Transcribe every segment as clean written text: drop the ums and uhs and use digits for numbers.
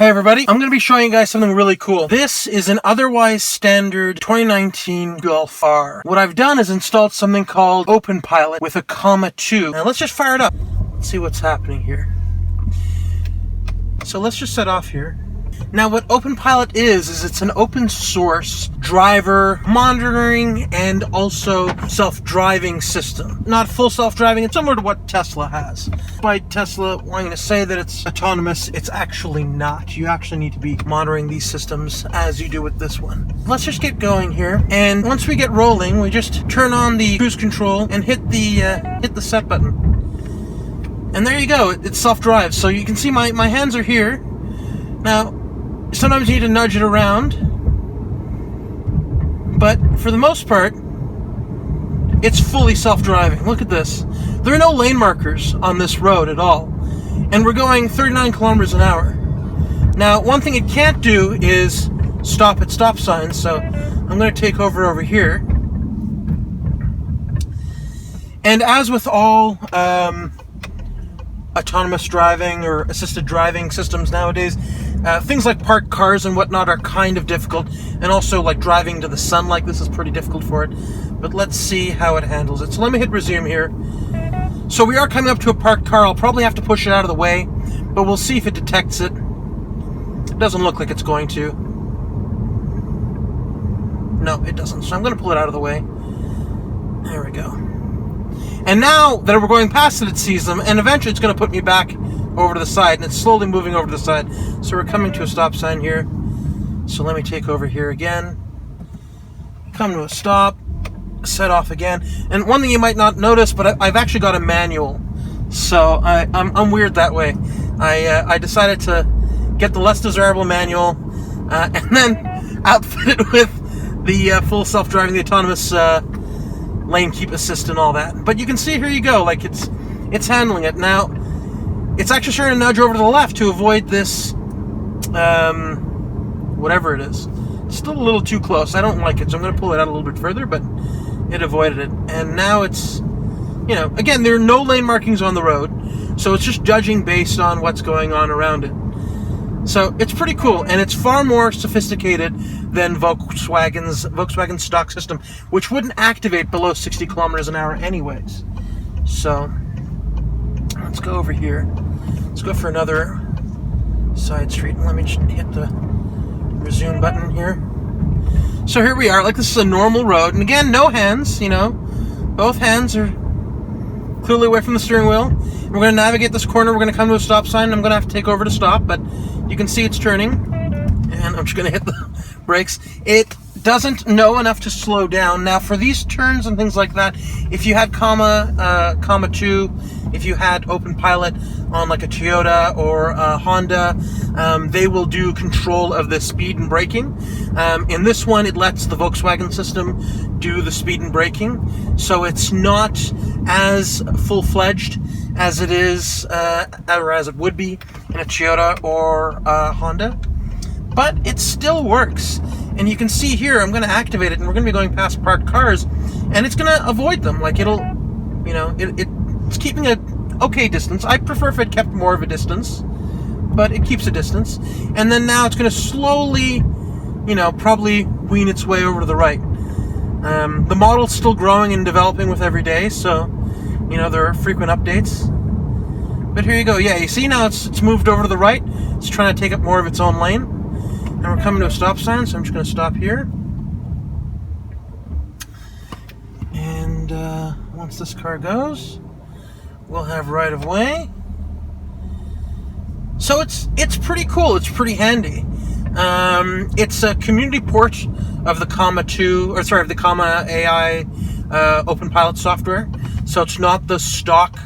Hey everybody, I'm going to be showing you guys something really cool. This is an otherwise standard 2019 Golf R. What I've done is installed something called Autopilot with a comma 2. Now let's just fire it up. Let's see what's happening here. So let's just set off here. Now what Autopilot is it's an open source driver monitoring and also self-driving system. Not full self-driving, it's similar to what Tesla has. By Tesla wanting to say that it's autonomous, it's actually not. You actually need to be monitoring these systems as you do with this one. Let's just get going here, and once we get rolling, we just turn on the cruise control and hit the set button. And there you go, it self-drives. So you can see my hands are here. Now, sometimes you need to nudge it around, but for the most part, it's fully self-driving. Look at this. There are no lane markers on this road at all, and we're going 39 kilometers an hour. Now, one thing it can't do is stop at stop signs, so I'm going to take over here. And as with all autonomous driving or assisted driving systems nowadays, things like parked cars and whatnot are kind of difficult, and also like driving to the sun like this is pretty difficult for it. But let's see how it handles it. So let me hit resume here. So we are coming up to a parked car. I'll probably have to push it out of the way, but we'll see if it detects it. It doesn't look like it's going to. No, it doesn't. So I'm going to pull it out of the way. There we go. And now that we're going past it sees them, and eventually it's going to put me back over to the side, and it's slowly moving over to the side. So we're coming to a stop sign here. So let me take over here again. Come to a stop. Set off again. And one thing you might not notice, but I've actually got a manual. So I'm weird that way. I decided to get the less desirable manual, and then outfit it with the full self-driving, the autonomous lane keep assist and all that. But you can see, here you go, like it's handling it. Now, it's actually trying to nudge over to the left to avoid this, whatever it is. It's still a little too close. I don't like it, so I'm going to pull it out a little bit further, but it avoided it. And now it's, again, there are no lane markings on the road, so it's just judging based on what's going on around it. So it's pretty cool, and it's far more sophisticated than Volkswagen's stock system, which wouldn't activate below 60 kilometers an hour anyways. So let's go over here. Let's go for another side street, and let me just hit the resume button here. So here we are, like this is a normal road, and again, no hands, both hands are clearly away from the steering wheel. We're going to navigate this corner, we're going to come to a stop sign, and I'm going to have to take over to stop, but you can see it's turning, and I'm just going to hit the brakes. It doesn't know enough to slow down. Now, for these turns and things like that, if you had comma 2, if you had Autopilot on like a Toyota or a Honda, they will do control of the speed and braking. In this one, it lets the Volkswagen system do the speed and braking, so it's not as full-fledged as it is, or as it would be in a Toyota or a Honda, but it still works. And you can see here, I'm going to activate it, and we're going to be going past parked cars, and it's going to avoid them. Like it'll, it's keeping a okay distance. I prefer if it kept more of a distance, but it keeps a distance. And then now it's going to slowly, probably wean its way over to the right. The model's still growing and developing with every day, so, there are frequent updates. But here you go. Yeah, you see now it's moved over to the right. It's trying to take up more of its own lane. And we're coming to a stop sign, so I'm just going to stop here. And once this car goes, we'll have right of way. So it's pretty cool. It's pretty handy. It's a community port of the the comma AI Autopilot software. So it's not the stock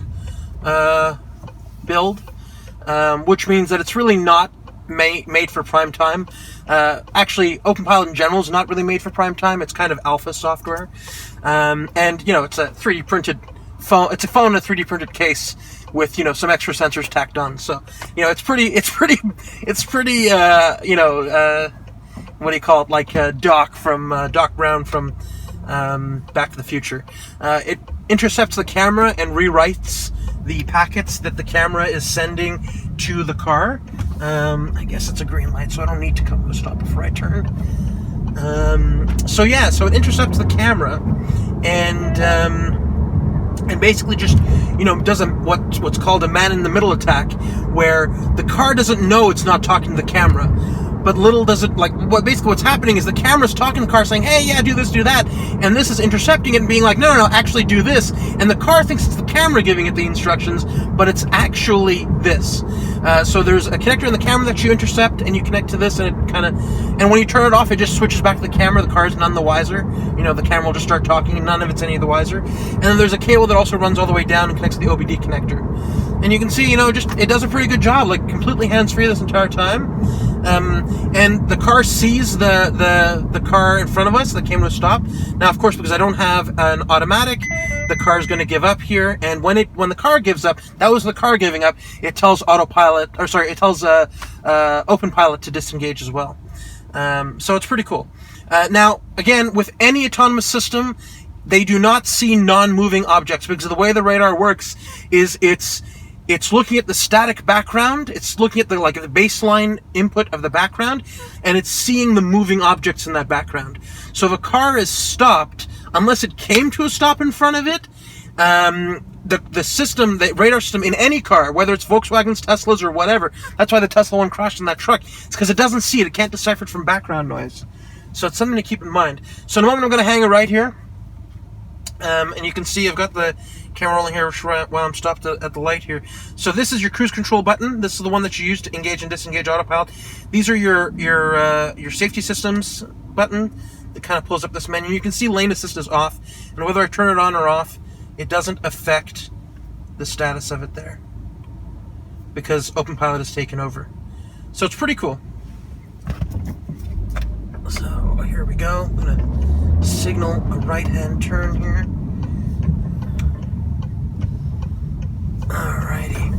build, which means that it's really not made for prime time. Actually, Autopilot in general is not really made for prime time. It's kind of alpha software, and it's a 3D printed phone. It's a phone in a 3D printed case with some extra sensors tacked on. So it's pretty. What do you call it? Like Doc from Doc Brown from Back to the Future. It intercepts the camera and rewrites the packets that the camera is sending to the car. I guess it's a green light, so I don't need to come to a stop before I turn. So it intercepts the camera, and basically just, does what's called a man-in-the-middle attack, where the car doesn't know it's not talking to the camera. But little does it, what's happening is the camera's talking to the car saying, hey, yeah, do this, do that. And this is intercepting it and being like, no, actually do this. And the car thinks it's the camera giving it the instructions, but it's actually this. So there's a connector in the camera that you intercept, and you connect to this, and it and when you turn it off, it just switches back to the camera. The car's none the wiser. The camera will just start talking, and none of it's any the wiser. And then there's a cable that also runs all the way down and connects to the OBD connector. And you can see, it does a pretty good job, completely hands-free this entire time. And the car sees the car in front of us that came to a stop. Now, of course, because I don't have an automatic, the car is going to give up here. And when the car gives up, that was the car giving up, it tells Autopilot to disengage as well. So it's pretty cool. Now, again, with any autonomous system, they do not see non-moving objects, because the way the radar works is it's looking at the static background, it's looking at the baseline input of the background, and it's seeing the moving objects in that background. So if a car is stopped, unless it came to a stop in front of it, the radar system in any car, whether it's Volkswagens, Teslas, or whatever, that's why the Tesla one crashed in that truck, it's because it doesn't see it, it can't decipher it from background noise. So it's something to keep in mind. So in a moment I'm going to hang it right here, and you can see I've got the camera rolling here while I'm stopped at the light here. So this is your cruise control button. This is the one that you use to engage and disengage Autopilot. These are your safety systems button that kind of pulls up this menu. You can see lane assist is off, and whether I turn it on or off, it doesn't affect the status of it there, because Autopilot has taken over. So it's pretty cool. So here we go. I'm gonna signal a right-hand turn here. Alrighty.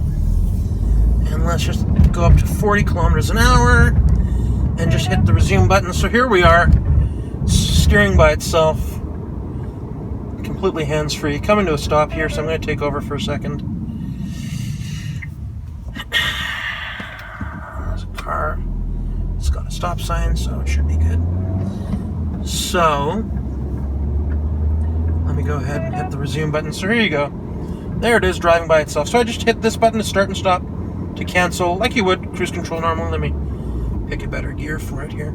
And let's just go up to 40 kilometers an hour and just hit the resume button. So here we are, steering by itself, completely hands-free. Coming to a stop here, so I'm going to take over for a second. There's a car. It's got a stop sign, so it should be good. So, let me go ahead and hit the resume button. So here you go. There it is, driving by itself. So I just hit this button to start and stop, to cancel, like you would cruise control normally. Let me pick a better gear for it here.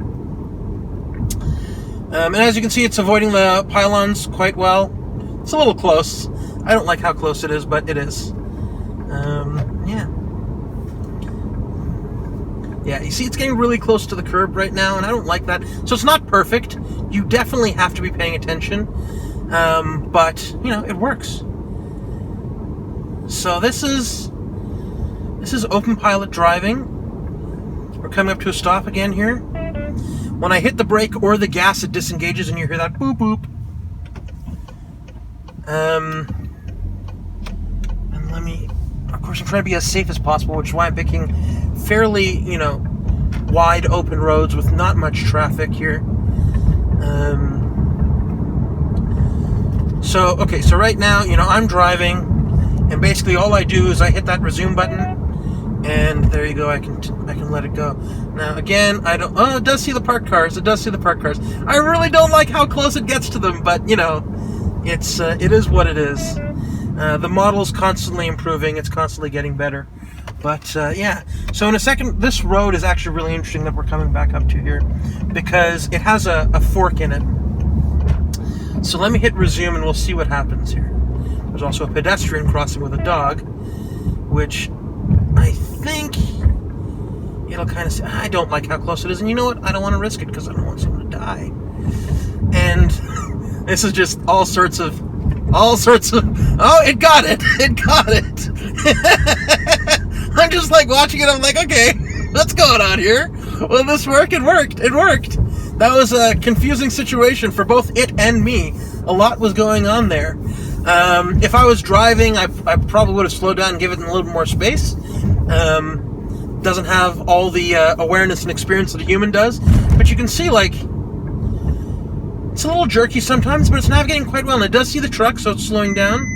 And as you can see, it's avoiding the pylons quite well. It's a little close. I don't like how close it is, but it is. Yeah, you see it's getting really close to the curb right now, and I don't like that. So it's not perfect. You definitely have to be paying attention. But, it works. So this is Autopilot driving. We're coming up to a stop again here. When I hit the brake or the gas, it disengages, and you hear that boop boop. And of course, I'm trying to be as safe as possible, which is why I'm picking fairly, wide open roads with not much traffic here. So right now, I'm driving, and basically all I do is I hit that resume button, and there you go, I can let it go. Now again, it does see the parked cars. It does see the parked cars. I really don't like how close it gets to them, but it is what it is. The model's constantly improving. It's constantly getting better. But yeah, so in a second, this road is actually really interesting that we're coming back up to here, because it has a fork in it. So let me hit resume and we'll see what happens here. There's also a pedestrian crossing with a dog, which I think it'll kind of say, I don't like how close it is, and you know what? I don't want to risk it because I don't want someone to die. And this is just all sorts of, oh, it got it. I'm just watching it. I'm like, okay, what's going on here? Will this work? It worked. That was a confusing situation for both it and me. A lot was going on there. If I was driving, I probably would have slowed down and given it a little bit more space. Doesn't have all the awareness and experience that a human does. But you can see, it's a little jerky sometimes, but it's navigating quite well. And it does see the truck, so it's slowing down.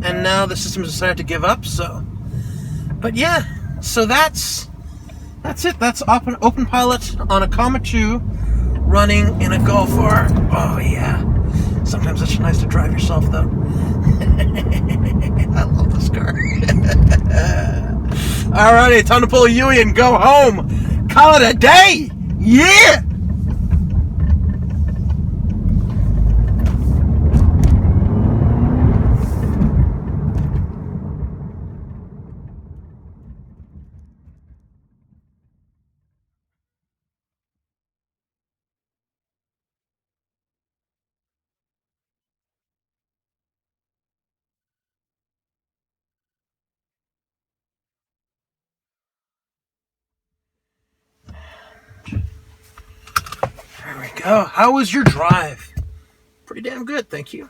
And now the system has decided to give up, so... But yeah, so that's That's it. That's open pilot on a Comet 2 running in a Golf R. Oh, yeah. Sometimes it's nice to drive yourself, though. I love this car. Alrighty, time to pull a Yui and go home. Call it a day. Yeah! There we go. How was your drive? Pretty damn good, thank you.